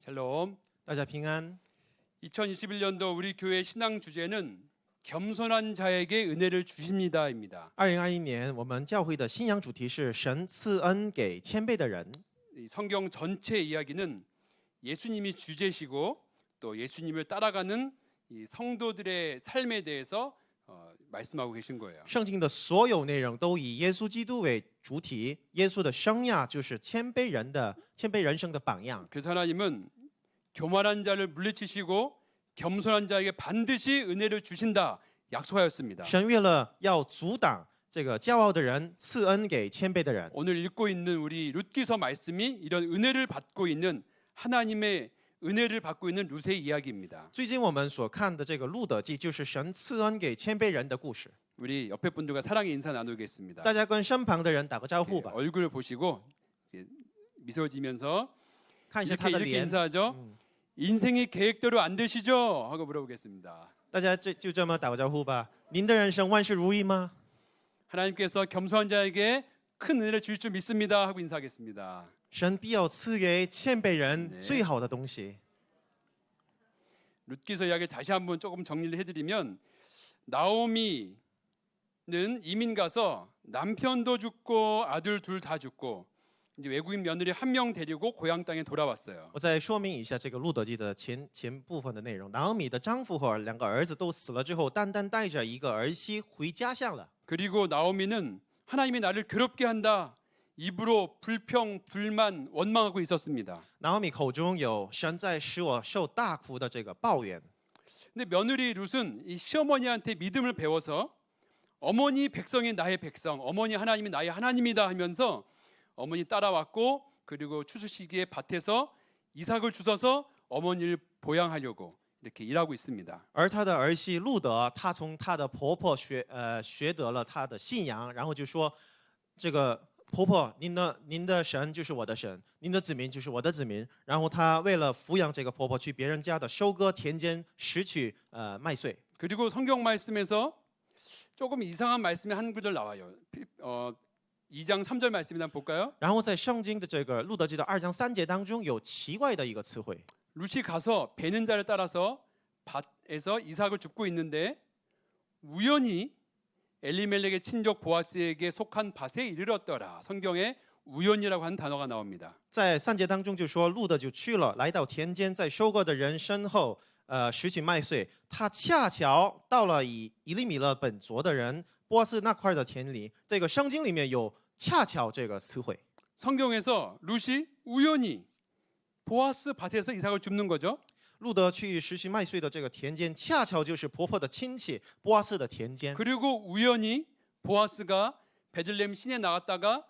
샬롬. 大家平安。 2021년도 우리 교회 신앙 주제는 겸손한 자에게 은혜를 주십니다입니다. 2021年我们教会的信仰主题是神赐恩给谦卑的人。 이 성경 전체 이야기는 예수님이 주제시고 또 예수님을 따라가는 이 성도들의 삶에 대해서 말씀하고 계신 거예요. 圣经的所有内容都以耶稣基督为主体，耶稣的生涯就是谦卑人生的榜样。 그래서 하나님은 교만한 자를 물리치시고 겸손한 자에게 반드시 은혜를 주신다 약속하였습니다. 神为了要阻挡这个骄傲的人，赐恩给谦卑的人。 오늘 읽고 있는 우리 룻기서 말씀이 이런 은혜를 받고 있는 하나님의 은혜를 받고 있는 룻의 이야기입니다. 最近我们所看的这个路德记，就是神赐恩给谦卑人的故事。 우리 옆에 분들과 사랑의 인사 나누겠습니다. 大家跟身旁的人打个招呼吧， 얼굴을 보시고 미소 지면서 看一下他的 이렇게 脸。 인사하죠. 인생이 계획대로 안 되시죠? 하고 물어보겠습니다. 大家就这么打个招呼吧。您的人生万事如意吗？ 하나님께서 겸손한 자에게 큰 은혜를 주실 줄 믿습니다. 하고 인사하겠습니다. 神必要赐给谦卑人 네 最好的东西。 룻기서 이야기 다시 한번 조금 정리를 해드리면 나오미는 이민 가서 남편도 죽고 아들 둘 다 죽고 이제 외국인 며느리 한 명 데리고 고향 땅에 돌아왔어요. 我再说明一下这个路德记的前部分的内容。拿俄米的丈夫和两个儿子都死了之后，单单带着一个儿媳回家乡了。 그리고 나오미는 하나님이 나를 괴롭게 한다. 입으로 불평, 불만, 원망하고 있었습니다. 拿俄米口中有神在使我受大苦的这个抱怨。 근데 며느리 룻은 이 시어머니한테 믿음을 배워서 어머니 백성이 나의 백성, 어머니 하나님이 나의 하나님이다 하면서 어머니 따라왔고 그리고 추수 시기에 밭에서 이삭을 주워서 어머니를 보양하려고 이렇게 일하고 있습니다. 而她的儿媳路德，她从她的婆婆学得了她的信仰，然后就说：“这个婆婆，您的神就是我的神，您的子民就是我的子民。”然后她为了抚养这个婆婆，去别人家的收割田间拾取麦穗。 그리고 성경 말씀에서 조금 이상한 말씀이 한 구절 나와요. 2장 3절 말씀을 한번 볼까요? 然后在圣经的这个路德记的2章3节当中，有奇怪的一个词汇。 룻이 가서 베는 자를 따라서 밭에서 이삭을 줍고 있는데 우연히 엘리멜렉의 친족 보아스에게 속한 밭에 이르렀더라. 성경에 우연이라고 한 단어가 나옵니다. 在3节当中就说，路德就去了，来到田间，在收割的人身后，拾取麦穗。他恰巧到了以利米勒本族的人波斯那块的田里。这个圣经里面有“恰巧”这个词汇。 성경에서 룻이 우연히 보아스 밭에서 이삭을 줍는 거죠. 路德去拾取麦穗的这个田间，恰巧就是婆婆的亲戚波斯的田间。 그리고 우연히 보아스가 베들레헴 시내에 나갔다가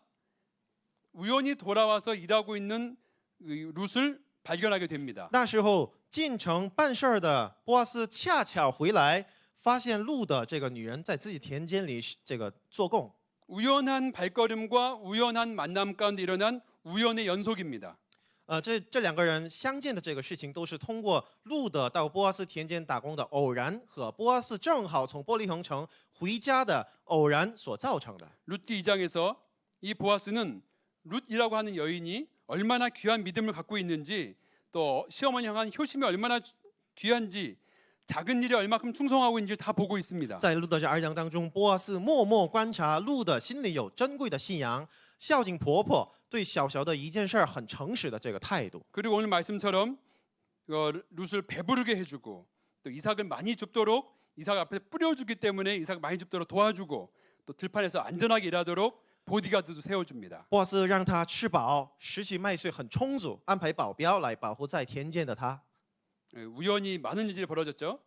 우연히 돌아와서 일하고 있는 룻을 발견하게 됩니다. 那时候进城办事儿的波斯恰巧回来，发现路的这个女人在自己田间里这个做工。 우연한 발걸음과 우연한 만남 가운데 일어난 우연의 연속입니다. 这两个人相见的这个事情，都是通过路德到波阿斯田间打工的偶然，和波阿斯正好从伯利恒城回家的偶然所造成的。 룻기 2장에서 이 보아스는 룻이라고 하는 여인이 얼마나 귀한 믿음을 갖고 있는지 또 시어머니 향한 효심이 얼마나 귀한지 작은 일에 얼마큼 충성하고 있는지 다 보고 있습니다. 在路德这2章当中，波阿斯默默观察路德心里有珍贵的信仰，孝敬婆婆，对小小的一件事很诚实的这个态度。 그리고 오늘 말씀처럼 룻을 배부르게 해주고 또 이삭을 많이 줍도록 이삭 앞에 뿌려주기 때문에 이삭 많이 줍도록 도와주고 또 들판에서 안전하게 일하도록 보디가드도 세워줍니다. 波阿斯让他吃饱，拾取麦穗很充足，安排保镖来保护在田间的他。 우연히 많은 일들이 벌어졌죠.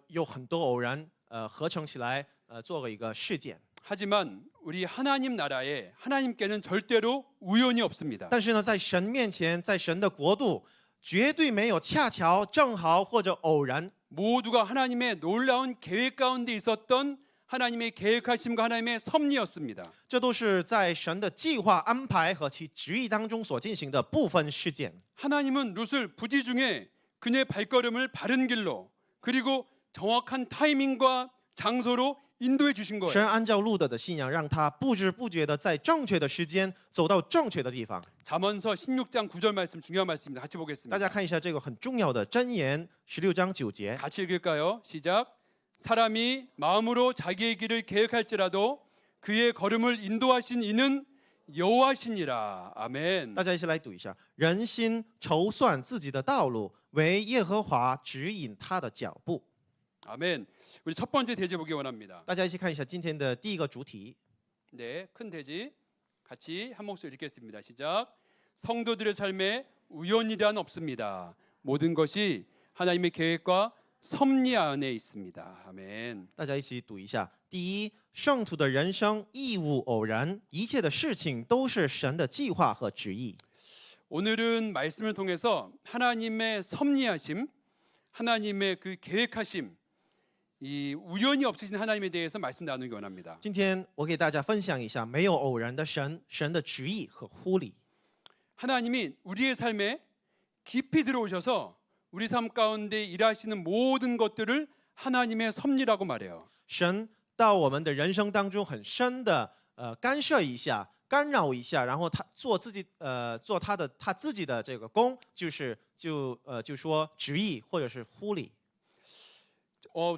有很多偶然合成起来做了一个事件。 하지만 우리 하나님 나라에 하나님께는 절대로 우연이 없습니다. 但是呢，在神面前，在神的国度，绝对没有恰巧、正好或者偶然。 모두가 하나님의 놀라운 계획 가운데 있었던 하나님의 계획하심과 하나님의 섭리였습니다. 这都是在神的计划安排和其旨意当中所进行的部分事件。 하나님은 룻을 부지 중에 그녀의 발걸음을 바른 길로 그리고 정확한 타이밍과 장소로 인도해 주신 神 거예요. 按照路德的信仰，让他不知不觉的在正确的时间走到正确的地方。 잠언서 16장 9절 말씀 중요한 말씀입니다. 같이 大 보겠습니다. 家看一下这个很重要的箴言16章9节。 같이 읽을까요? 시작. 사람이 마음으로 자기의 길을 계획할지라도 그의 걸음을 인도하신 이는 여호와시니라. 아멘. 大家一起来读一下：人心筹算自己的道路，唯耶和华指引他的脚步。 아멘. 우리 첫 번째 대제 보기 원합니다. 大家一起看一下今天的第一个主题。 네, 큰 대지 같이 한 목소리 읽겠습니다. 시작. 성도들의 삶에 우연이란 없습니다. 모든 것이 하나님의 계획과 섭리 안에 있습니다. 아멘. 大家一起读一下：第一，圣徒的人生亦无偶然，一切的事情都是神的计划和旨意。 오늘은 말씀을 통해서 하나님의 섭리하심, 하나님의 그 계획하심, 이 우연이 없으신 하나님에 대해서 말씀 나누기 원합니다. 今天我给大家分享一下没有偶然的神，神的旨意和护理。 하나님이 우리의 삶에 깊이 들어오셔서 우리 삶 가운데 일하시는 모든 것들을 하나님의 섭리라고 말해요. 神到我们的人生当中很深的干涉一下、干扰一下，然后他做他自己的这个工，就说旨意或者是护理。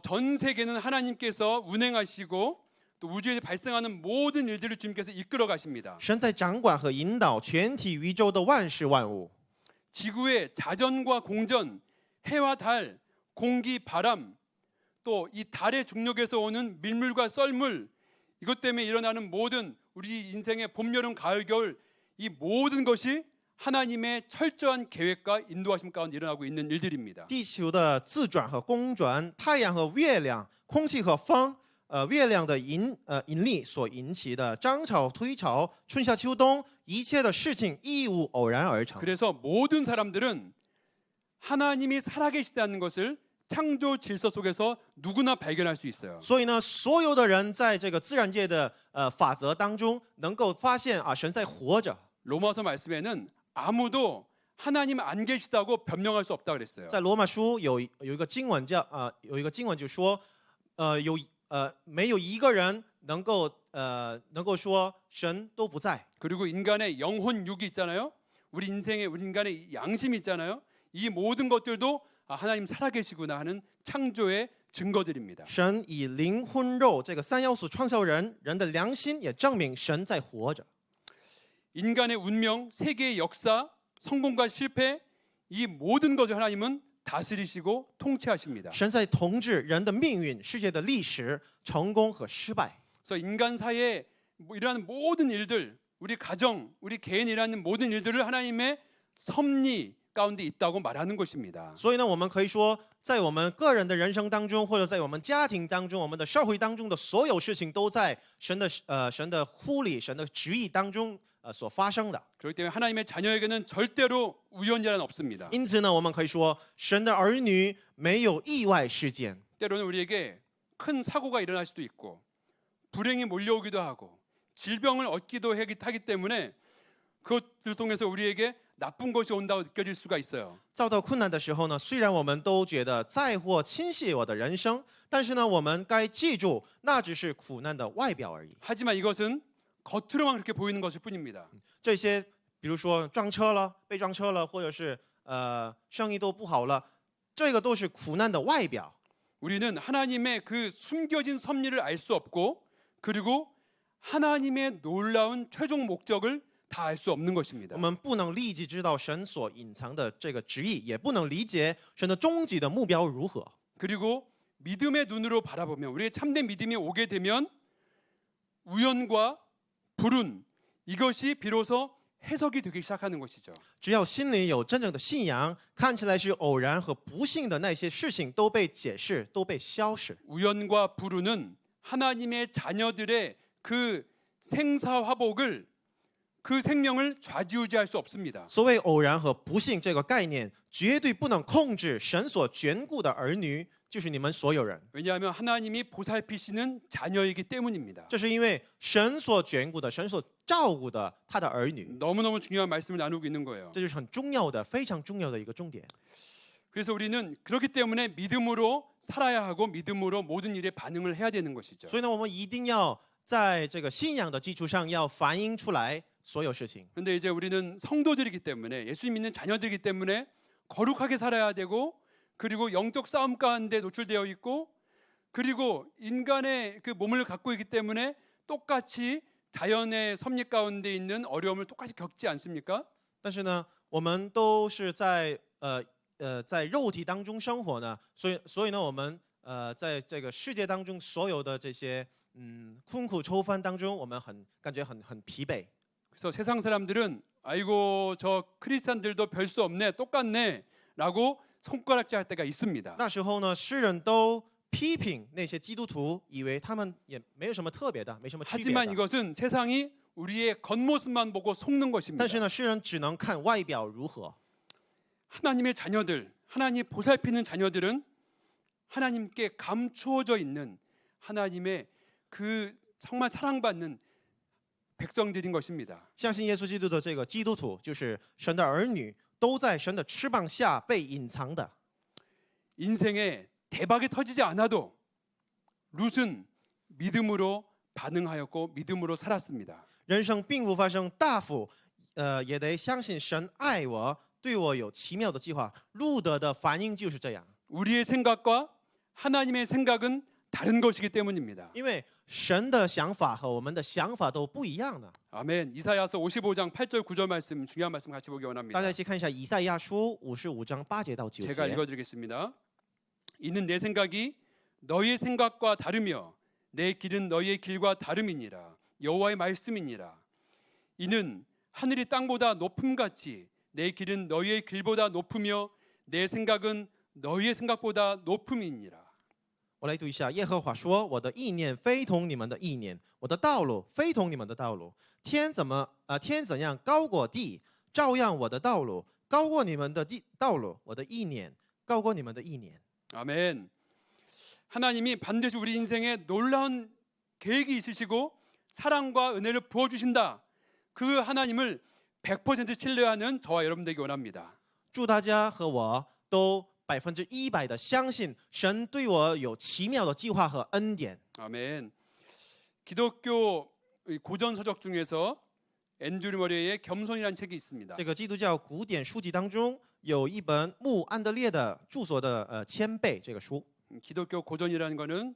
전 세계는 하나님께서 운행하시고 또 우주에 발생하는 모든 일들을 주님께서 이끌어 가십니다. 神在掌管和引导全体宇宙的万事万物。 지구의 자전과 공전, 해와 달, 공기, 바람, 또 이 달의 중력에서 오는 밀물과 썰물, 이것 때문에 일어나는 모든 우리 인생의 봄, 여름, 가을, 겨울 이 모든 것이 하나님의 철저한 계획과 인도하심 가운데 일어나고 있는 일들입니다. 地球的自转和公转，太阳和月亮，空气和风，月亮的引力所引起的涨潮、退潮、春夏秋冬，一切的事情亦无偶然而成。 그래서 모든 사람들은 하나님이 살아계시다는 것을 창조 질서 속에서 누구나 발견할 수 있어요. 所以呢，所有的人在这个自然界的法则当中，能够发现啊，神在活着。 로마서 말씀에는 아무도 하나님 안 계시다고 변명할 수 없다 그랬어요. 在罗马书有一个经文就说，没有一个人能够说神都不在。 그리고 인간의 영혼 육이 있잖아요. 우리 인간의 양심이 있잖아요. 이 모든 것들도 하나님 살아계시구나 하는 창조의 증거들입니다. 神以灵魂肉这个三要素创造人，人的良心也证明神在活着。 인간의 운명, 세계의 역사, 성공과 실패 이 모든 것을 하나님은 다스리시고 통치하십니다. 神在统治人的命运、世界的历史、成功和失败。 그래서 인간 사이에 일어나는 모든 일들, 우리 가정, 우리 개인이 일어나는 모든 일들을 하나님의 섭리 가운데 있다고 말하는 것입니다. 所以呢，我们可以说，在我们个人的人生当中，或者在我们家庭当中、我们的社会当中的所有事情，都在神的护理、神的旨意当中所发生的。 그렇기 때문에 하나님의 자녀에게는 절대로 우연이란 없습니다. 因此呢，我们可以说，神的儿女没有意外事件。 때로는 우리에게 큰 사고가 일어날 수도 있고 불행이 몰려오기도 하고 질병을 얻기도 하기 때문에 그것을 통해서 우리에게 나쁜 것이 온다고 느껴질 수가 있어요. 遭到困难的时候呢，虽然我们都觉得灾祸侵袭我的人生，但是呢，我们该记住，那只是苦难的外表而已。 하지만 이것은 겉으로만 그렇게 보이는 것일 뿐입니다. 这些，比如说撞车了、被撞车了，或者是生意都不好了，这个都是苦难的外表。 우리는 하나님의 그 숨겨진 섭리를 알 수 없고 그리고 하나님의 놀라운 최종 목적을 다 알 수 없는 것입니다. 我们不能立即知道神所隐藏的这个旨意，也不能理解神的终极的目标如何。 그리고 믿음의 눈으로 바라보면 우리의 참된 믿음이 오게 되면 우연과 불운 이것이 비로소 해석이 되기 시작하는 것이죠. 只要心里有真正的信仰，看起来是偶然和不幸的那些事情都被解释，都被消失。 우연과 불운은 하나님의 자녀들의 그 생사화복을 그 생명을 좌지우지할 수 없습니다. 所谓偶然和不幸这个概念，绝对不能控制神所眷顾的儿女，就是你们所有人。 왜냐하면 하나님이 보살피시는 자녀이기 때문입니다. 这是因为神所眷顾的、神所照顾的他的儿女， 너무너무 중요한 말씀을 나누고 있는 거예요. 这就是很重要的、非常重要的一个重点。 그래서 우리는 그렇기 때문에 믿음으로 살아야 하고 믿음으로 모든 일에 반응을 해야 되는 것이죠. 所以呢，我们一定要在这个信仰的基础上，要反映出来所有事情。 그런데 이제 우리는 성도들이기 때문에 예수 믿는 자녀들이기 때문에 거룩하게 살아야 되고 그리고 영적 싸움 가운데 노출되어 있고 그리고 인간의 그 몸을 갖고 있기 때문에 똑같이 자연의 섭리 가운데 있는 어려움을 똑같이 겪지 않습니까? 但是呢，我们都是在肉体当中生活呢，所以呢，我们在这个世界当中所有的这些困苦愁烦当中，我们感觉很疲惫。 그래서 세상 사람들은 아이고 저 크리스찬들도 별 수 없네 똑같네라고 손가락질 할 때가 있습니다. 那时候呢，世人都批评那些基督徒，以为他们也没有什么特别的，没什么区别 하지만 的。 이것은 세상이 우리의 겉모습만 보고 속는 것입니다. 但是呢，世人只能看外表如何。 하나님의 자녀들, 하나님 보살피는 자녀들은 하나님께 감추어져 있는 하나님의 그 정말 사랑받는 백성들인 것입니다. 相信耶稣基督的这个基督徒，就是神的儿女，都在神的翅膀下被隐藏的。 인생에 대박이 터지지 않아도 룻은 믿음으로 반응하였고 믿음으로 살았습니다. 人生并不发生大富，也得相信神爱我，对我有奇妙的计划。路德的反应就是这样， 우리의 생각과 하나님의 생각은 다른 것이기 때문입니다. 因为神的想法和我们的想法都不一样的。 아멘. 이사야서 55장 8절 9절 말씀 중요한 말씀 같이 보기 大 원합니다. 家一起看一下以赛亚书55章8节到9 제가 节。 읽어드리겠습니다. 이는 내 생각이 너희의 생각과 다르며 내 길은 너희의 길과 다름이니라. 여호와의 말씀이니라. 이는 하늘이 땅보다 높음같이 내 길은 너희의 길보다 높으며 내 생각은 너희의 생각보다 높음이니라. 我来读一下，耶和华说：“我的意念非同你们的意念，我的道路非同你们的道路。天怎样高过地，照样我的道路高过你们的道路，我的意念高过你们的意念。” 아멘. 하나님이 반드시 우리 인생에 놀라운 계획이 있으시고 사랑과 은혜를 부어주신다. 그 하나님을 100% 신뢰하는 저와 여러분들에게 원합니다. 祝大家和我都100%的相信神对我有奇妙的计划和恩典。 아멘. 기독교 고전 서적 중에서 앤드류 머레이의 겸손이라는 책이 있습니다. 这个基督教古典书籍当中有一本穆安德烈的著作的谦卑这个书。 기독교 고전이라는 거는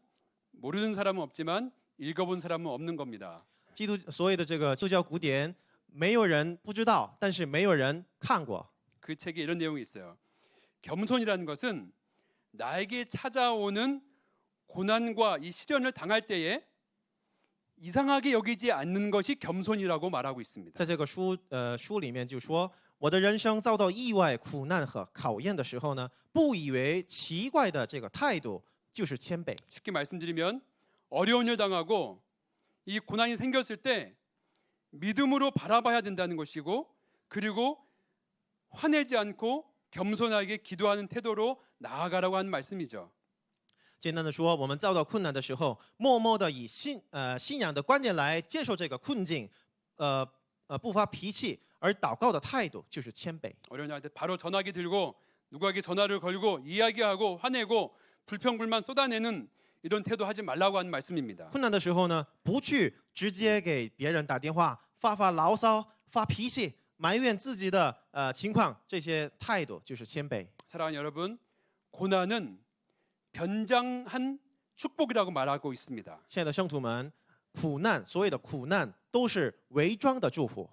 모르는 사람은 없지만 읽어본 사람은 없는 겁니다. 所谓的这个基督教古典，没有人不知道，但是没有人看过。 그 책에 이런 내용이 있어요. 겸손이라는 것은 나에게 찾아오는 고난과 이 시련을 당할 때에 이상하게 여기지 않는 것이 겸손이라고 말하고 있습니다. 在这个书里面就说，我的人生遭到意外、苦难和考验的时候呢，不以为奇怪的这个态度就是谦卑。 쉽게 말씀드리면 어려운 일 당하고 이 고난이 생겼을 때 믿음으로 바라봐야 된다는 것이고 그리고 화내지 않고 겸손하게 기도하는 태도로 나아가라고 하는 말씀이죠. 简单的说，我们遭到困难的时候，默默的以信仰的观点来接受这个困境，不发脾气，而祷告的态度就是谦卑。 어려운 일할 때 바로 전화기 들고 누구에게 전화를 걸고 이야기하고 화내고 불평불만 쏟아내는 이런 태도 하지 말라고 하는 말씀입니다. 困难的时候呢，不去直接给别人打电话发牢骚、发脾气、埋怨自己的情况，这些态度就是谦卑。 사랑하는 여러분, 고난은 변장한 축복이라고 말하고 있습니다. 亲爱的圣徒们，苦难，所谓的苦难都是伪装的祝福。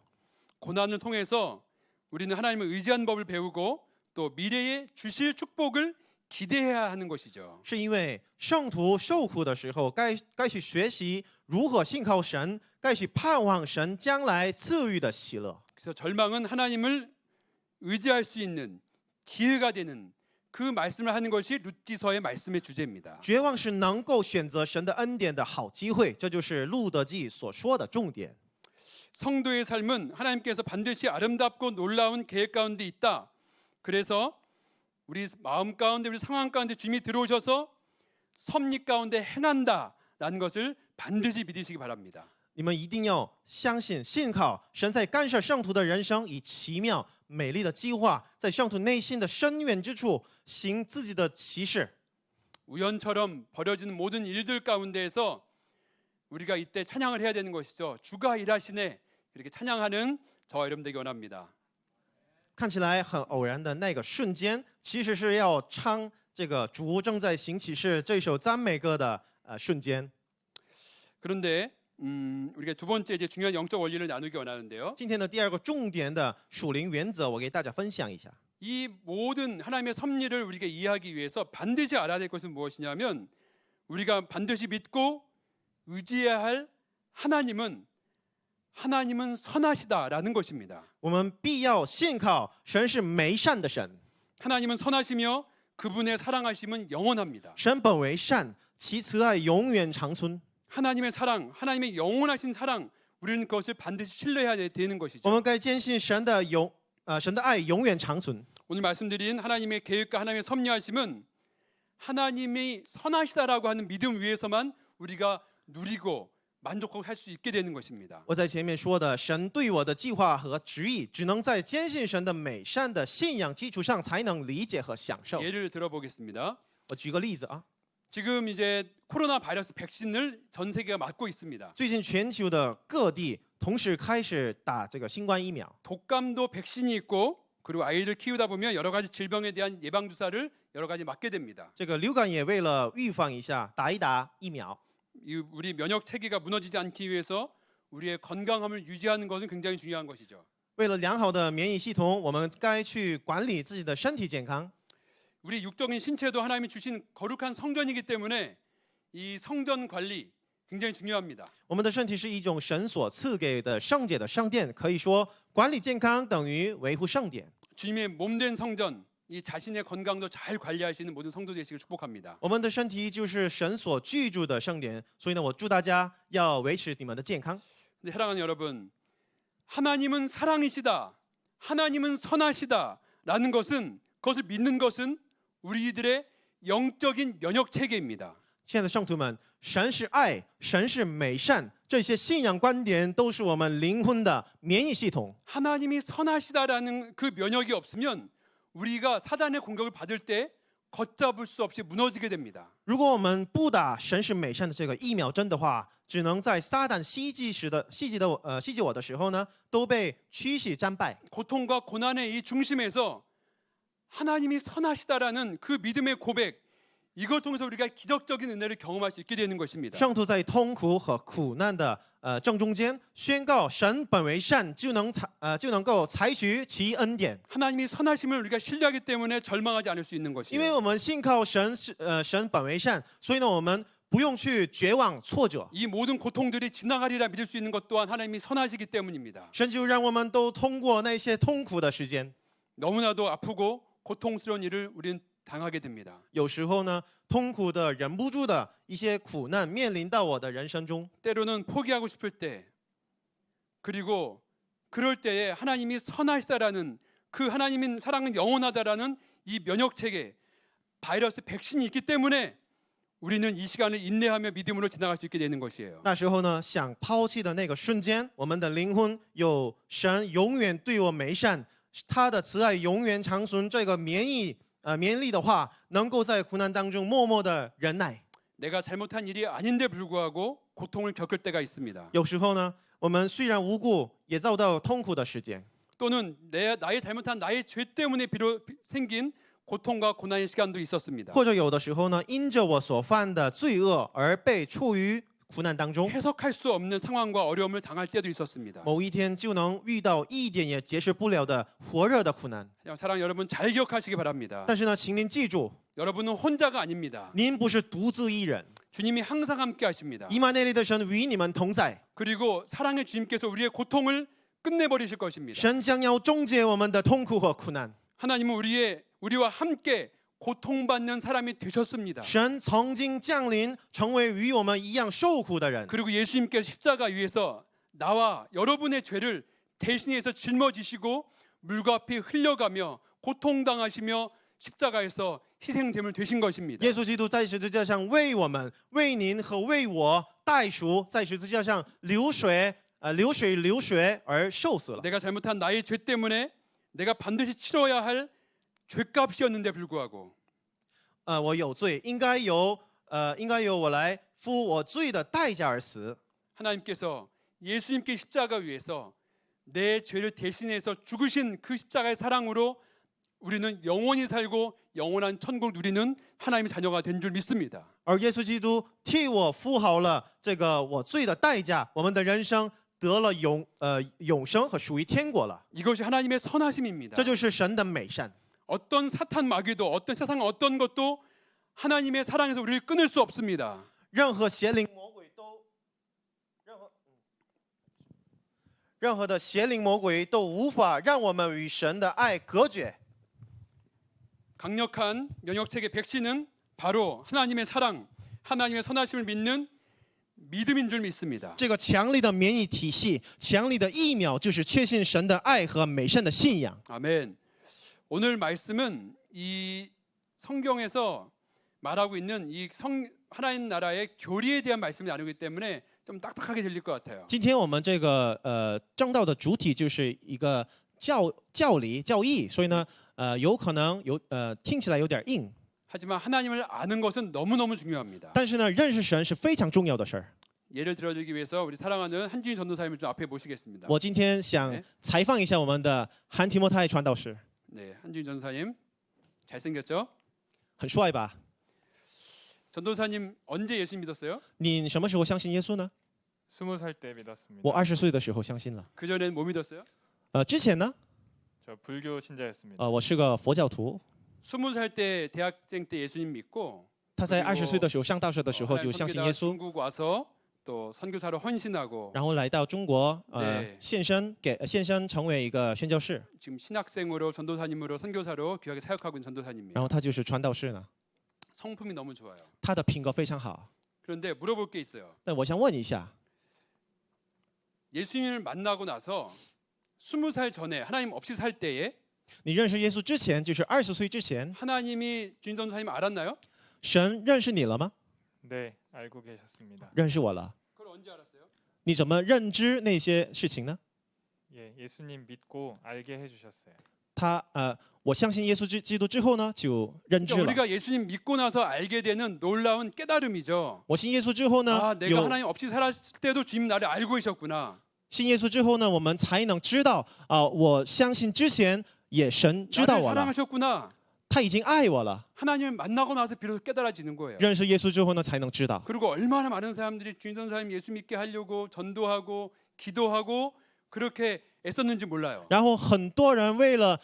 고난을 통해서 우리는 하나님을 의지하는 법을 배우고 또 미래에 주실 축복을 기대해야 하는 것이죠. 是因为圣徒受苦的时候，该去学习如何信靠神，该去盼望神将来赐予的喜乐。 그래서 절망은 하나님을 의지할 수 있는 기회가 되는 그 말씀을 하는 것이 룻기서의 말씀의 주제입니다. 绝望是能够选择神的恩典的好机会，这就是路德记所说的重点。 성도의 삶은 하나님께서 반드시 아름답고 놀라운 계획 가운데 있다. 그래서 우리 마음 가운데 우리 상황 가운데 주님이 들어오셔서 섭리 가운데 행한다라는 것을 반드시 믿으시기 바랍니다. 你们一定要相信、信靠神在干涉圣徒的人生以奇妙美丽的计划，在圣徒内心的深远之处行自己的奇事。 우연처럼 벌어지는 모든 일들 가운데에서 우리가 이때 찬양을 해야 되는 것이죠. 주가 일하시네. 이렇게 찬양하는 저와 여러분 되기 원합니다. 看起来很偶然的那个瞬间，其实是要唱这个主正在行其事这首赞美歌的瞬间。 그런데 우리가 두 번째 이제 중요한 영적 원리를 나누기 원하는데요. 今天的第二个重点的属灵原则，我给大家分享一下。 이 모든 하나님의 섭리를 우리가 이해하기 위해서 반드시 알아야 될 것은 무엇이냐면 우리가 반드시 믿고 의지해야 할 하나님은 선하시다라는 것입니다. 我们必要信靠神是美善的神， 하나님은 선하시며 그분의 사랑하심은 영원합니다. 神本为善，其慈爱永远长存。 하나님의 사랑, 하나님의 영원하신 사랑, 우리는 그것을 반드시 신뢰해야 되는 我 것이죠. 们该坚信神的神的爱永远长存。 오늘 말씀드린 하나님의 계획과 하나님의 섭리하심은 하나님이 선하시다라고 하는 믿음 위에서만 우리가 누리고 만족하고 할 수 있게 되는 것입니다. 我在前面说的，神对我的计划和旨意，只能在坚信神的美善的信仰基础上才能理解和享受。 예를 들어보겠습니다. 我举个例子啊， 지금 이제 코로나 바이러스 백신을 전 세계가 맞고 있습니다. 最近全球的各地同时开始打这个新冠疫苗， 독감도 백신이 있고 그리고 아이를 키우다 보면 여러 가지 질병에 대한 예방 주사를 여러 가지 맞게 됩니다. 这个流感也为了预防一下，打一打疫苗。 우리 면역 체계가 무너지지 않기 위해서 우리의 건강함을 유지하는 것은 굉장히 중요한 것이죠. 为了良好的免疫系统，我们该去管理自己的身体健康。 우리 육적인 신체도 하나님이 주신 거룩한 성전이기 때문에 이 성전 관리 굉장히 중요합니다. 我们的身体是一种神所赐给的圣洁的圣殿，可以说管理健康等于维护圣殿。 주님의 몸된 성전, 이 자신의 건강도 잘 관리하시는 모든 성도 되시길 축복합니다. 我们的身体就是神所居住的圣殿，所以呢，我祝大家要维持你们的健康。 근데 사랑하는 여러분, 하나님은 사랑이시다, 하나님은 선하시다라는 것은 그것을 믿는 것은 우리들의 영적인 면역 체계입니다. 亲爱的圣徒们，神是爱，神是美善，这些信仰观点都是我们灵魂的免疫系统。 하나님이 선하시다라는 그 면역이 없으면 우리가 사단의 공격을 받을 때 걷잡을 수 없이 무너지게 됩니다. 如果我们不打神是美善的这个疫苗针的话，只能在撒旦袭击我的时候呢，都被驱使战败。 고통과 고난의 이 중심에서 하나님이 선하시다라는 그 믿음의 고백, 이걸 통해서 우리가 기적적인 은혜를 경험할 수 있게 되는 것입니다. 圣徒在痛苦和苦难的正中间宣告神本为善，就能够采取其恩典。 하나님이 선하심을 우리가 신뢰하기 때문에 절망하지 않을 수 있는 因为 것이에요. 我们信靠神神本为善，所以呢，我们不用去绝望挫折。 이 모든 고통들이 지나가리라 믿을 수 있는 것 또한 하나님이 선하시기 때문입니다. 神就让我们都通过那些痛苦的时间。 너무나도 아프고 고통스러운 일을 우리는 당하게 됩니다. 有时候呢，痛苦的忍不住的一些苦难面临到我的人生中， 때로는 포기하고 싶을 때, 그리고 그럴 때에 하나님이 선하시다라는 그 하나님인 사랑은 영원하다라는 이 면역 체계, 바이러스 백신이 있기 때문에 우리는 이 시간을 인내하며 믿음으로 지나갈 수 있게 되는 것이에요. 那时候呢，想抛弃的那个瞬间，我们的灵魂有神永远对我美善，他的慈爱永远长存。这个免疫力的话，能够在苦难当中默默的忍耐。 내가 잘못한 일이 아닌데 불구하고 고통을 겪을 때가 있습니다. 有时候呢，我们虽然无辜，也遭到痛苦的时间。 또는 나의 잘못한 나의 죄 때문에 비록 생긴 고통과 고난의 시간도 있었습니다. 或者有的时候呢，因着我所犯的罪恶而被处于苦难当中， 해석할 수 없는 상황과 어려움을 당할 때도 있었습니다. 某一天就能遇到一点也解释不了的火热的苦难。 사랑 여러분 잘 기억하시기 바랍니다. 但是呢，请您记住， 여러분은 혼자가 아닙니다. 您不是独自一人， 주님이 항상 함께 하십니다. 以马内利的神与你们同在， 그리고 사랑의 주님께서 우리의 고통을 끝내버리실 것입니다. 神将要终结我们的痛苦和苦难。 하나님은 우리와 함께 고통받는 사람이 되셨습니다. 神曾经降临，成为与我们一样受苦的人。 그리고 예수님께서 십자가 위에서 나와 여러분의 죄를 대신해서 짊어지시고 물과 피 흘려가며 고통당하시며 십자가에서 희생제물 되신 것입니다. 耶稣基督在十字架上为我们、为您和为我代赎，在十字架上流血而受死了。 내가 잘못한 나의 죄 때문에 내가 반드시 치러야 할 죄값이었는데 불구하고 我有罪，应该由我来付我罪的代价而死。 하나님께서 예수님께 십자가 위에서 내 죄를 대신해서 죽으신 그 십자가의 사랑으로 우리는 영원히 살고 영원한 천국을 누리는 하나님의 자녀가 된 줄 믿습니다. 而耶稣基督替我付好了这个我罪的代价，我们的人生得了永生和属于天国了。 이것이 하나님의 선하심입니다. 这就是神的美善。 어떤 사탄 마귀도 어떤 세상 어떤 것도 하나님의 사랑에서 우리를 끊을 수 없습니다. 任何邪灵魔鬼都，任何的邪灵魔鬼都无法让我们与神的爱隔绝。 강력한 면역체계 백신은 바로 하나님의 사랑, 하나님의 선하심을 믿는 믿음인 줄 믿습니다. 这个强力的免疫体系、强力的疫苗，就是确信神的爱和美善的信仰。 아멘. 오늘 말씀은 이 성경에서 말하고 있는 하나님 나라의 교리에 대한 말씀을 나누기 때문에 좀 딱딱하게 들릴 것 같아요. 今天我们这个正道的主体就是一个教理教义，所以呢，有可能听起来有点硬， 하지만 하나님을 아는 것은 너무너무 중요합니다. 但是呢，认识神是非常重要的事儿。 예를 들어드리기 위해서 우리 사랑하는 한준희 전도사님을 좀 앞에 모시겠습니다. 我今天想采访一下我们的韩提摩太传道士， 네, 한준희 전도사님 잘생겼죠? 很帅吧？ 전도사님 언제 예수 믿었어요? 你什么时候相信耶稣呢？ 20살 때 믿었습니다. 我20岁的时候相信了。 그 전에는 뭐 믿었어요? 之前呢， 저 불교 신자였습니다. 我是个佛教徒。 20살 때 대학생 때 예수님 믿고 他在20岁的时候上大学的时候就相信耶稣， 중국 와서 또 선교사로 헌신하고 然后来到中国，对献身成为一个宣教士， 지금 신학생으로 전도사님으로 선교사로 귀하게 사역하고 있는 전도사님이에요. 然后他就是传道士呢。 성품이 너무 좋아요. 他的品格非常好。 그런데 물어볼 게 있어요. 但我想问一下， 예수님을 만나고 나서 20살 전에 하나님 없이 살 때에 你认识耶稣之前，就是20岁之前， 하나님이 주인 전도사님 알았나요? 神认识你了吗？ 네, 알고 계셨습니다. 认识我了。 그걸 언제 알았어요? 你怎么认知那些事情呢？ 예, 예수님 믿고 알게 해주셨어요. 我相信耶稣基督之后呢，就认知 그러니까 了。 우리가 예수님 믿고 나서 알게 되는 놀라운 깨달음이죠. 我信耶稣之后呢 아, ， 내가 有 하나님 없이 살았을 때도 주님 나를 알고 계셨구나. 信耶稣之后呢，我们才能知道我相信之前也神知道 나를 我了， 사랑하셨구나. 他已经爱我了。 하나님을 만나고 나서 비로소 깨달아지는 거예요. 认识耶稣之后呢，才能知道。 그리고 얼마나 많은 사람들이 주인 전도사님 예수 믿게 하려고 전도하고 기도하고 그렇게 애썼는지 몰라요. 然后很多人为了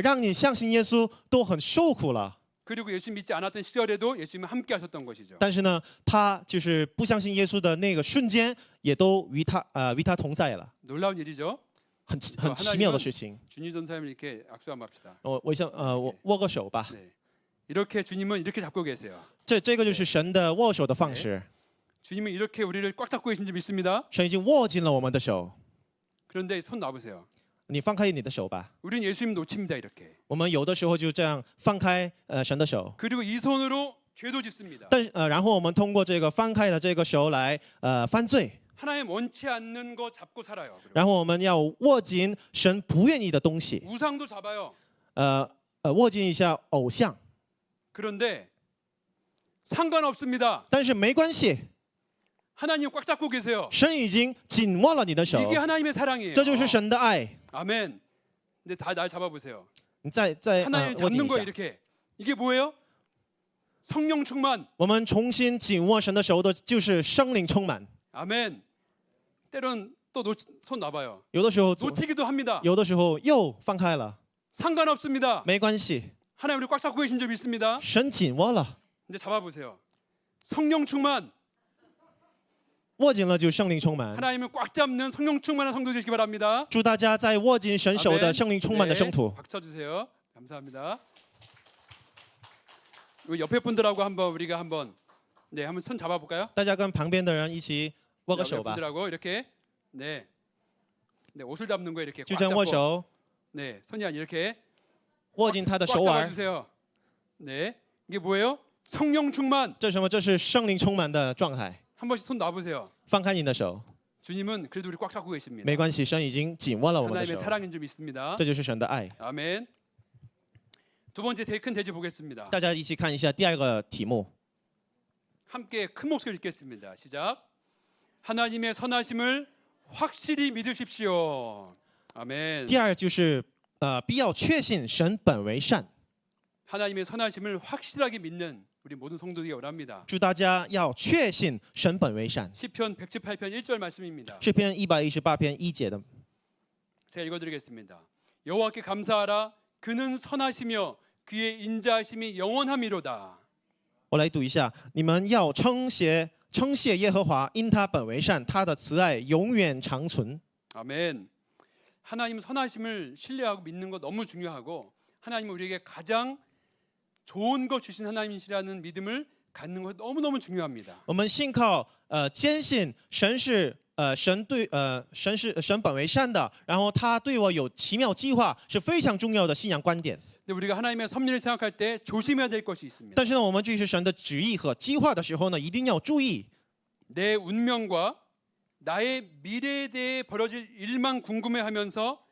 让你相信耶稣，都很受苦了。 그리고 예수 믿지 않았던 시절에도 예수님은 함께 하셨던 것이죠. 但是呢，他就是不相信耶稣的那个瞬间，也都与他同在了， 놀라운 일이죠. 很奇妙的事情。 주님 전도사님을 이렇게 악수 한번 합시다. 我握个手吧。 네. 이렇게 주님은 이렇게 잡고 계세요. 这个就是神的握手的方式。 주님은 이렇게 우리를 꽉 잡고 계신 줄 믿습니다. 神已经握紧了我们的手， 그런데 손 놔보세요. 你放开你的手吧。 우린 예수님 놓칩니다. 이렇게. 我们有的时候就这样放开神的手， 그리고 이 손으로 죄도 짓습니다. 然后我们通过这个放开的这个手来犯罪， 하나님 원치 않는 거 잡고 살아요. 그리고 然后我们要握紧神不愿意的东西， 우상도 잡아요. 握紧一下偶像， 그런데 상관없습니다. 但是没关系， 하나님 꽉 잡고 계세요. 神已经紧握了你的手， 이게 하나님의 사랑이에요. 这就是神的爱。 아멘. 근데 다 날 잡아보세요. 你再하나님 握紧 잡는 一 거예요. 下， 이렇게. 이게 뭐예요? 성령 충만. 我们重新紧握神的手的，就是圣灵充满。 아멘. 때론 또 손 놔봐요. 有的时候， 놓치기도 합니다. 有的时候又放开了， 상관없습니다. 没关系， 하나님 우리 꽉 잡고 계신 줄 믿습니다. 神紧握了， 이제 잡아보세요. 성령 충만. 握紧了就圣灵充满。 하나님은 꽉 잡는 성령 충만한 성도 되시기 바랍니다. 祝大家在握紧神手的 아멘. 圣灵充满的圣徒。 박수 쳐주세요. 감사합니다. 우리 옆에 분들하고 우리가 한번 손 잡아볼까요? 大家跟旁边的人一起握个 옆에 手吧， 분들하고 이렇게 네 옷을 잡는 거 이렇게 就 꽉 这样握 잡고 手， 네 손이 아니 이렇게 握紧他的 꽉 手腕。 잡아주세요. 네 이게 뭐예요? 성령 충만. 这是什么？这是圣灵充满的状态。 한 번씩 손 놔보세요. 放开你的手， 주님은 그래도 우리 꽉 잡고 계십니다. 没关系，神已经紧握了我们的 하나님의 手， 사랑인 줄 믿습니다. 这就是神的爱。 아멘. 두 번째 큰 대지 보겠습니다. 大家一起看一下第二个题目， 함께 큰 목소리 읽겠습니다. 시작. 하나님의 선하심을 확실히 믿으십시오. 아멘. 第二就是必要确信神本为善。 하나님의 선하심을 확실하게 믿는 우리 모든 성도들이 원합니다. 祝大家要确信神本为善。 시편 118편 1절 말씀입니다. 诗篇118篇1节的， 제가 읽어드리겠습니다. 여호와께 감사하라. 그는 선하시며 그의 인자하심이 영원함이로다. 我来读一下：你们要称谢耶和华，因他本为善，他的慈爱永远长存。 아멘. 하나님 선하심을 신뢰하고 믿는 것 너무 중요하고 하나님은 우리에게 가장 좋은 것 주신 하나님이시라는 믿음을 갖는 것 너무너무 중요합니다. 我们信靠坚信神是神本为善的，然后他对我有奇妙计划，是非常重要的信仰观点。 근데 우리가 하나님의 섭리를 생각할 때 조심해야 될 것이 있습니다. 但是呢，我们注意是神的旨意和计划的时候呢，一定要注意。 내 운명과 나의 미래에 대해 벌어질 일만 궁금해하면서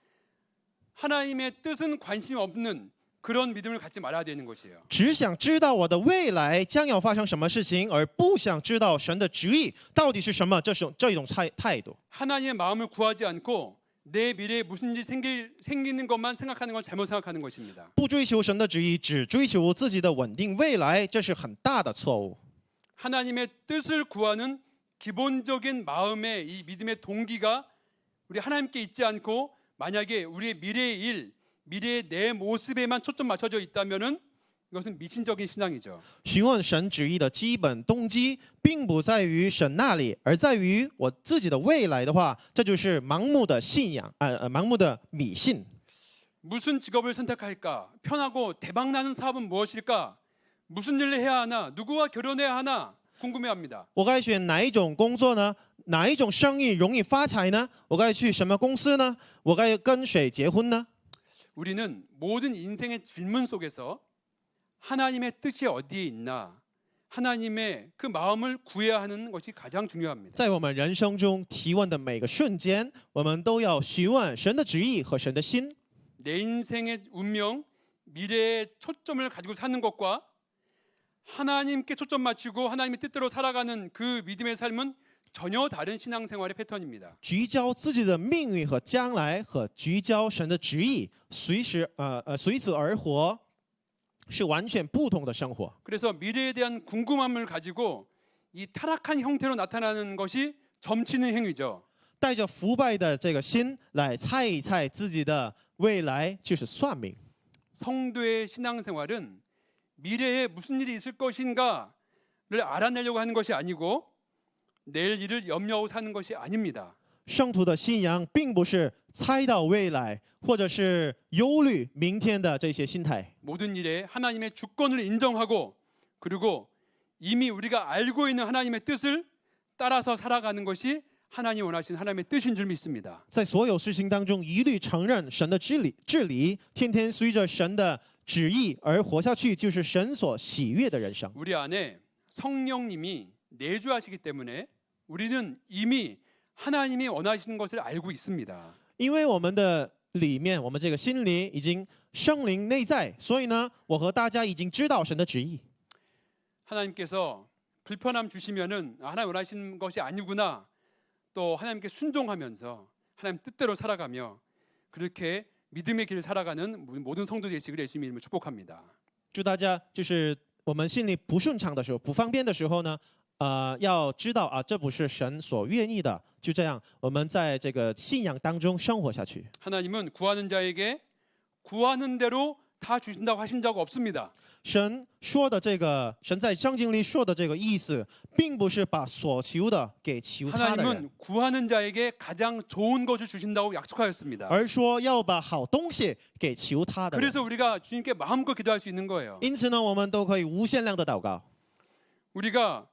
하나님의 뜻은 관심 없는 그런 믿음을 갖지 말아야 되는 것이에요. 只想知道我的未来将要发生什么事情，而不想知道神的旨意到底是什么，这一种态度。 하나님의 마음을 구하지 않고 내 미래에 무슨 일이 생기는 것만 생각하는 건 잘못 생각하는 것입니다. 不追求神的旨意，只追求自己的稳定未来，这是很大的错误。 하나님의 뜻을 구하는 기본적인 마음의 이 믿음의 동기가 우리 하나님께 있지 않고 만약에 우리의 미래의 일, 미래의 내 모습에만 초점 맞춰져 있다면은 이것은 미신적인 신앙이죠. 询问神旨意的基本动机，并不在于神那里，而在于我自己的未来的话，这就是盲目的信仰，盲目的迷信。 무슨 직업을 선택할까? 편하고 대박나는 사업은 무엇일까? 무슨 일을 해야 하나? 누구와 결혼해야 하나? 궁금해합니다. 我该选哪一种工作呢？哪一种生意容易发财呢？我该去什么公司呢？我该跟谁结婚呢？ 우리는 모든 인생의 질문 속에서 하나님의 뜻이 어디에 있나? 하나님의 그 마음을 구해야 하는 것이 가장 중요합니다. 在我们人生中提问的每个瞬间，我们都要询问神的旨意和神的心。 내 인생의 운명, 미래의 초점을 가지고 사는 것과 하나님께 초점 맞추고 하나님의 뜻대로 살아가는 그 믿음의 삶은 전혀 다른 신앙생활의 패턴입니다. 聚焦自己的命运和将来，和聚焦神的旨意，随此而活，是完全不同的生活。 그래서 미래에 대한 궁금함을 가지고 이 타락한 형태로 나타나는 것이 점치는 행위죠. 带着腐败的这个心来猜一猜自己的未来，就是算命。 성도의 신앙생활은 미래에 무슨 일이 있을 것인가를 알아내려고 하는 것이 아니고 내일 일을 염려하고 사는 것이 아닙니다. 圣徒的信仰并不是猜到未来，或者是忧虑明天的这些心态。 모든 일에 하나님의 주권을 인정하고 그리고 이미 우리가 알고 있는 하나님의 뜻을 따라서 살아가는 것이 하나님 원하신 하나님의 뜻인 줄 믿습니다. 在所有事情当中，一律承认神的治理，天天随着神的旨意而活下去，就是神所喜悦的人生。 우리 안에 성령님이 내주하시기 때문에 우리는 이미 하나님이 원하시는 것을 알고 있습니다. 因为我们的里面，我们这个心里已经圣灵内在，所以呢，我和大家已经知道神的旨意。 하나님께서 불편함 주시면은 하나님 원하시는 것이 아니구나. 또 하나님께 순종하면서 하나님 뜻대로 살아가며 그렇게 믿음의 길을 살아가는 모든 성도 되시기를 예수님 이름으로 축복합니다. 祝大家就是我们心里不顺畅的时候、不方便的时候呢，要知道啊，这不是神所愿意的。就这样，我们在这个信仰当中生活下去。 하나님은 구하는 자에게 구하는 대로 다 주신다고 하신 적 없습니다. 神说的这个，神在圣经里说的这个意思，并不是把所求的给求他的人， 하나님은 구하는 자에게 가장 좋은 것을 주신다고 약속하였습니다. 而说要把好东西给求他的人。 그래서 우리가 주님께 마음껏 기도할 수 있는 거예요. 因此呢，我们都可以无限量的祷告。 우리가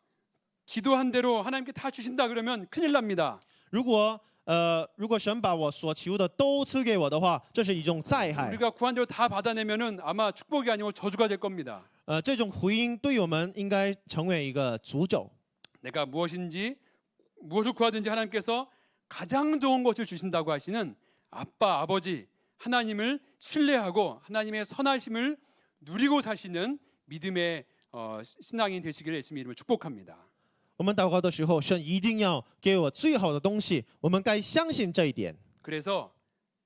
기도한 대로 하나님께 다 주신다 그러면 큰일 납니다. 如果神把我所求的都赐给我的话，这是一种灾害。 우리가 구한 대로 다 받아내면은 아마 축복이 아니고 저주가 될 겁니다. 这种回应对我们应该成为一个诅咒。 내가 무엇을 구하든지 하나님께서 가장 좋은 것을 주신다고 하시는 아빠, 아버지 하나님을 신뢰하고 하나님의 선하심을 누리고 사시는 믿음의 신앙인 되시기를 예수님의 이름으로 축복합니다. 我们祷告的时候，神一定要给我最好的东西，我们该相信这一点。 그래서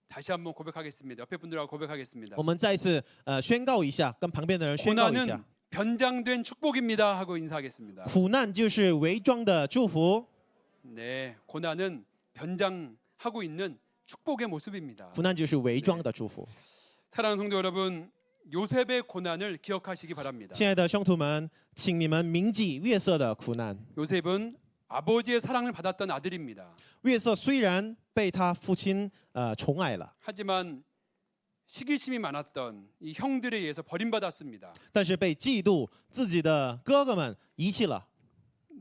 다시 한번 고백하겠습니다. 옆에 분들하고 고백하겠습니다. 我们再次宣告一下，跟旁边的人宣告一下 고난은 ， 변장된 축복입니다 하고 인사하겠습니다. 苦难就是伪装的祝福， 네, 고난은 변장하고 있는 축복의 모습입니다. 苦难就是伪装的祝福。 사랑하는 성도 여러분, 요셉의 고난을 기억하시기 바랍니다. 亲爱的兄徒们，请你们铭记约瑟的苦难。 요셉은 아버지의 사랑을 받았던 아들입니다. 约瑟虽然被他父亲宠爱了， 하지만 시기심이 많았던 이 형들에 의해서 버림받았습니다. 但是被嫉妒自己的哥哥们遗弃了，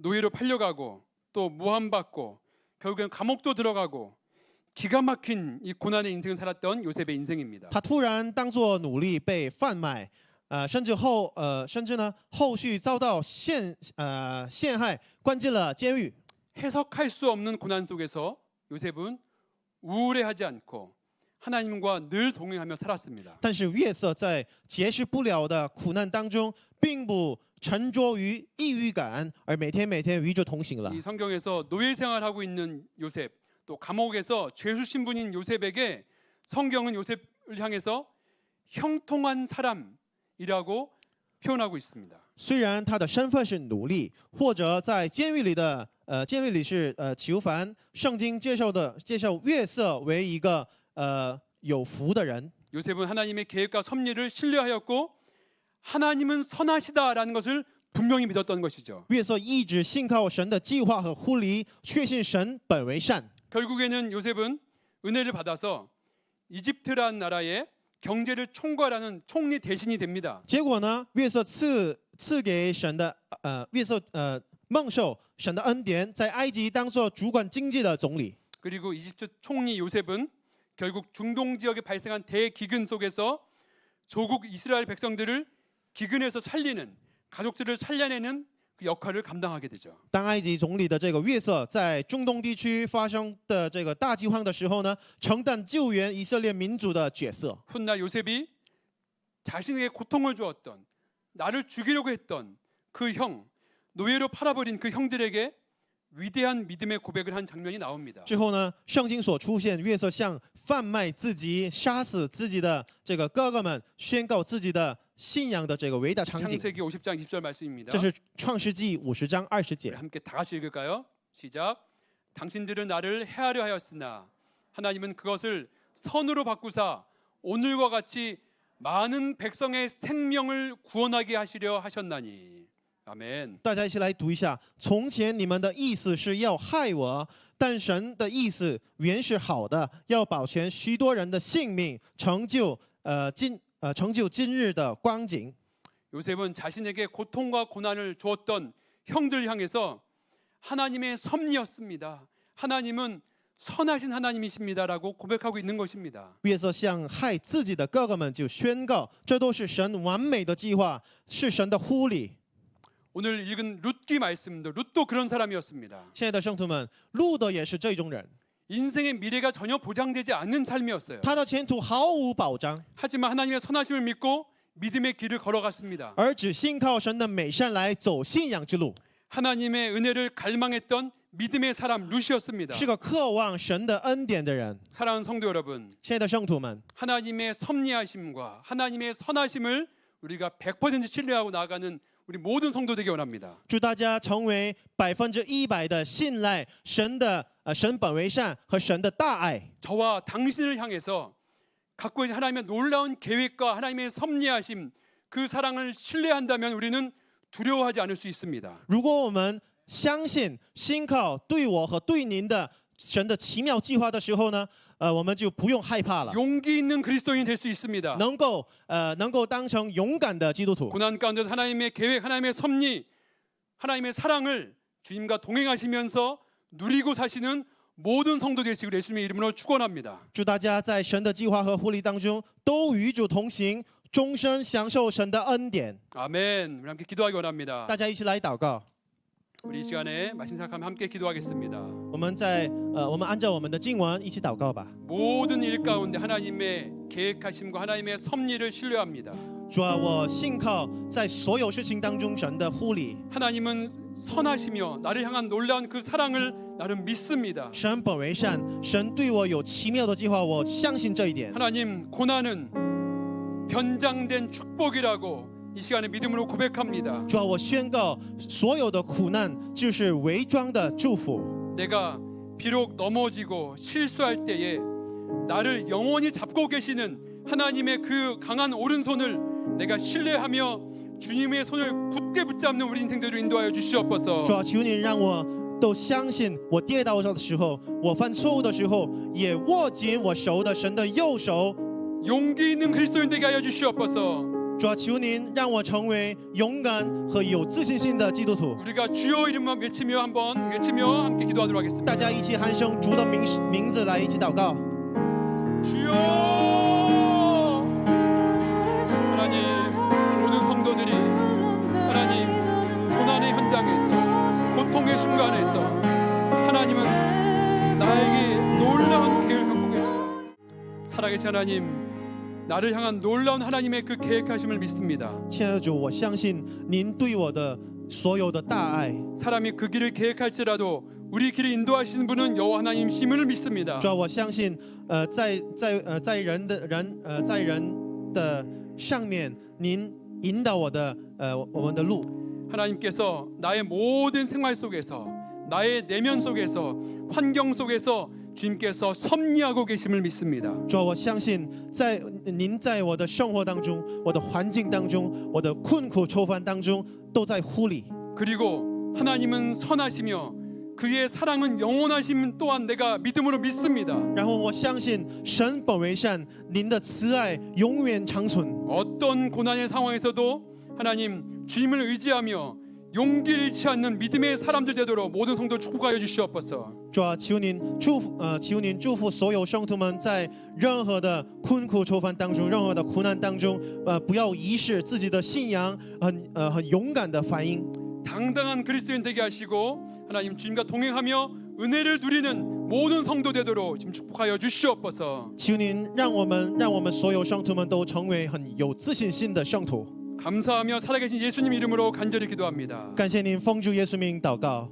노예로 팔려가고 또 모함받고 결국엔 감옥도 들어가고 기가 막힌 이 고난의 인생을 살았던 요셉의 인생입니다. 他突然当作奴隶被贩卖，甚至呢后续遭到陷害，关进了监狱。 해석할 수 없는 고난 속에서 요셉은 우울해하지 않고 하나님과 늘 동행하며 살았습니다. 但是约瑟在解释不了的苦难当中，并不沉着于抑郁感，而每天与主同行了。 이 성경에서 노예 생활하고 있는 요셉, 또 감옥에서 죄수 신분인 요셉에게 성경은 요셉을 향해서 형통한 사람이라고 표현하고 있습니다. 虽然他的身份是奴隶，或者在监狱里是囚犯，圣经介绍约瑟为一个有福的人。 요셉은 하나님의 계획과 섭리를 신뢰하였고 하나님은 선하시다라는 것을 분명히 믿었던 것이죠. 约瑟一直信靠神的计划和护理，确信神本为善。 결국에는 요셉은 은혜를 받아서 이집트라는 나라의 경제를 총괄하는 총리 대신이 됩니다. 结果呢，约瑟赐给神的蒙受神的恩典，在埃及当做主管经济的总理。 그리고 이집트 총리 요셉은 결국 중동 지역에 발생한 대기근 속에서 조국 이스라엘 백성들을 기근에서 살리는 가족들을 살려내는 그 역할을 감당하게 되죠. 当埃及总理的这个约瑟在中东地区发生的这个大饥荒的时候呢，承担救援以色列民族的角色。 훗날 요셉이 자신에게 고통을 주었던 나를 죽이려고 했던 그 형, 노예로 팔아버린 그 형들에게 위대한 믿음의 고백을 한 장면이 나옵니다. 之后呢，圣经所出现约瑟向贩卖自己、杀死自己的这个哥哥们宣告自己的信仰的这个伟大场景。 창세기 50장 20절 말씀입니다. 这是创世纪50章20 우리 节。 함께 다 같이 읽을까요? 시작. 당신들은 나를 해하려 하였으나 하나님은 그것을 선으로 바꾸사 오늘과 같이 많은 백성의 생명을 구원하게 하시려 하셨나니. 아멘. 大家一起来读一下：从前你们的意思是要害我，但神的意思原是好的，要保全许多人的性命，成就今日的光景。 요셉은 자신에게 고통과 고난을 주었던 형들 향해서 하나님의 섭리였습니다. 하나님은 선하신 하나님이십니다라고 고백하고 있는 것입니다. 约瑟向害自己的哥哥们就宣告，这都是神完美的计划，是神的护理。 오늘 읽은 룻기 말씀도 룻도 그런 사람이었습니다. 亲爱的圣徒们，路德也是这种人， 인생의 미래가 전혀 보장되지 않는 삶이었어요. 他的前途毫无保障， 하지만 하나님의 선하심을 믿고 믿음의 길을 걸어갔습니다. 而只信靠神的美善来走信仰之路， 하나님의 은혜를 갈망했던 믿음의 사람 룻이었습니다. 是个渴望神的恩典的人。 사랑하는 성도 여러분, 亲爱的圣徒们， 하나님의 섭리하심과 하나님의 선하심을 우리가 100% 신뢰하고 나아가는 우리 모든 성도 되기 원합니다. 祝大家成为100%的信赖神的神本为善和神的大爱。 저와 당신을 향해서 갖고 있는 하나님의 놀라운 계획과 하나님의 섭리하심, 그 사랑을 신뢰한다면 우리는 두려워하지 않을 수 있습니다. 如果我们相信、信靠对我和对您的神的奇妙计划的时候呢，我们就不用害怕了， 용기 있는 그리스도인이 될 수 있습니다. 能够当成勇敢的基督徒。 고난 가운데서 하나님의 계획, 하나님의 섭리, 하나님의 사랑을 주님과 동행하시면서 누리고 사시는 모든 성도 되시기를 예수님의 이름으로 축원합니다. 祝大家在神的计划和护理当中都与主同行，终身享受神的恩典。 아멘. 우리 함께 기도하기 원합니다. 大家一起来祷告。 우리 이 시간에 말씀 생각하며 함께 기도하겠습니다. 我们按照我们的经文一起祷告吧。 모든 일 가운데 하나님의 계획하심과 하나님의 섭리를 신뢰합니다. 主啊，我信靠在所有事情当中神的护理。 하나님은 선하시며 나를 향한 놀라운 그 사랑을 나는 믿습니다. 神本为善，神对我有奇妙的计划，我相信这一点。 하나님, 고난은 변장된 축복이라고 이 시간에 믿음으로 고백합니다. 主啊，我宣告，所有的苦难就是伪装的祝福。 내가 비록 넘어지고 실수할 때에 나를 영원히 잡고 계시는 하나님의 그 강한 오른손을 내가 신뢰하며 주님의 손을 굳게 붙잡는 우리 인생들을 인도하여 주시옵소서. 主啊，求你让我都相信，我跌倒的时候，我犯错误的时候，也握紧我手的神的右手。 용기 있는 그리스도인 되게 하여 주시옵소서. 主啊，求您让我成为勇敢和有自信心的基督徒。 우리가 주여 이름만 외치며 한번 외치며 함께 기도하도록 하겠습니다. 大家一起喊声主的名字来一起祷告。 주여! 하나님, 모든 성도들이 하나님 고난의 현장에서 고통의 순간에서 하나님은 나에게 놀라운 계획을 갖고 계시다. 살아계신 하나님, 나를 향한 놀라운 하나님의 그 계획하심을 믿습니다. 亲爱的主，我相信您对我的所有的大爱。 사람이 그 길을 계획할지라도 우리 길을 인도하시는 분은 여호와 하나님이심을 믿습니다. 主啊，我相信，在人的上面，您引导我们的路。 하나님께서 나의 모든 생활 속에서 나의 내면 속에서 환경 속에서 주님께서 섭리하고 계심을 믿습니다. 主啊，我相信您在我的生活当中、我的环境当中、我的困苦愁烦当中都在护理。 그리고 하나님은 선하시며 그의 사랑은 영원하심 또한 내가 믿음으로 믿습니다. 然后我相信神本为善，您的慈爱永远长存。 어떤 고난의 상황에서도 하나님 주님을 의지하며 용기를 잃지 않는 믿음의 사람들 되도록 모든 성도 축복하여 주시옵소서. 主啊，求您祝福所有圣徒们，在任何的困苦愁烦当中、任何的苦难当中，不要遗失自己的信仰，很勇敢的反应。 당당한 그리스도인 되게 하시고 하나님 주님과 동행하며 은혜를 누리는 모든 성도 되도록 지금 축복하여 주시옵소서. 求您让我们所有圣徒们都成为很有自信心的圣徒。 감사하며 살아계신 예수님 이름으로 간절히 기도합니다. 感谢您，奉主耶稣名祷告。